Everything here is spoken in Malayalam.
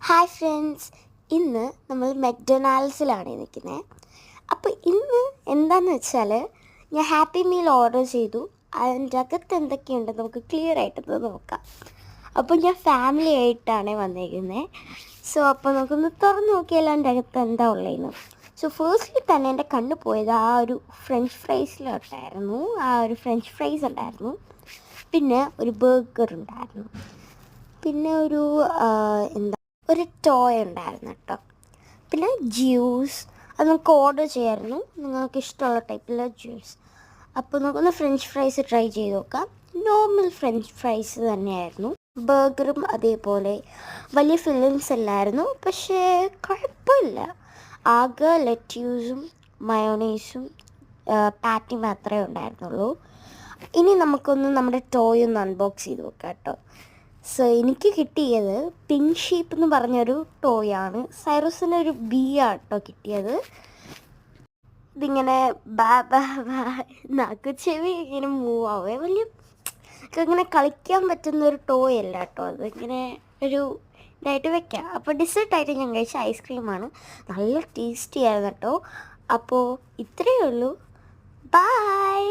ഹായ് ഫ്രണ്ട്സ്, ഇന്ന് നമ്മൾ മെക്ഡൊണാൾഡ്സിലാണ് നിൽക്കുന്നത്. അപ്പോൾ ഇന്ന് എന്താണെന്ന് വെച്ചാൽ ഞാൻ ഹാപ്പി മീൽ ഓർഡർ ചെയ്തു. അതിൻ്റെ അകത്ത് എന്തൊക്കെയുണ്ടെന്ന് നമുക്ക് ക്ലിയർ ആയിട്ടൊന്ന് നോക്കാം. അപ്പോൾ ഞാൻ ഫാമിലി ആയിട്ടാണ് വന്നിരിക്കുന്നത്. അപ്പോൾ നമുക്കൊന്ന് തുറന്ന് നോക്കിയാൽ അതിൻ്റെ അകത്ത് എന്താ ഉള്ളതെന്ന്. ഫേസ്റ്റ്ലി തന്നെ എൻ്റെ കണ്ണ് പോയത് ആ ഒരു ഫ്രഞ്ച് ഫ്രൈസിലോട്ടായിരുന്നു. ആ ഒരു ഫ്രഞ്ച് ഫ്രൈസ് ഉണ്ടായിരുന്നു, പിന്നെ ഒരു ബർഗർ ഉണ്ടായിരുന്നു, പിന്നെ ഒരു ടോയ് ഉണ്ടായിരുന്നു കേട്ടോ. പിന്നെ ജ്യൂസ്, അത് നമുക്ക് ഓർഡർ ചെയ്യായിരുന്നു, നിങ്ങൾക്ക് ഇഷ്ടമുള്ള ടൈപ്പിലുള്ള ജ്യൂസ്. അപ്പോൾ നമുക്കൊന്ന് ഫ്രഞ്ച് ഫ്രൈസ് ട്രൈ ചെയ്ത് നോക്കാം. നോർമൽ ഫ്രഞ്ച് ഫ്രൈസ് തന്നെയായിരുന്നു. ബർഗറും അതേപോലെ വലിയ ഫില്ലിങ്സ് അല്ലായിരുന്നു, പക്ഷേ കുഴപ്പമില്ല. ആകെ ലെറ്റ്യൂസും മയോണൈസും പാറ്റി മാത്രമേ ഉണ്ടായിരുന്നുള്ളൂ. ഇനി നമുക്കൊന്ന് നമ്മുടെ ടോയ് ഒന്ന് അൺബോക്സ് ചെയ്ത് നോക്കാം കേട്ടോ. എനിക്ക് കിട്ടിയത് പിങ്ക് ഷീപ്പ് എന്ന് പറഞ്ഞൊരു ടോയാണ്. സൈറസിൻ്റെ ഒരു ബി ആട്ടോ കിട്ടിയത്. ഇതിങ്ങനെ ബാ ബാ ബാ നാക്ക് ചെവി ഇങ്ങനെ മൂവ് ആവേ, വലിയ ഇങ്ങനെ കളിക്കാൻ പറ്റുന്നൊരു ടോയ് അല്ല കേട്ടോ. അതിങ്ങനെ ഒരു ഇതായിട്ട് വെക്കാം. അപ്പോൾ ഡിസേർട്ടായിട്ട് ഞാൻ കഴിച്ച ഐസ്ക്രീമാണ്. നല്ല ടേസ്റ്റി ആയിരുന്നു കേട്ടോ. അപ്പോൾ ഇത്രയേ ഉള്ളൂ. ബൈ.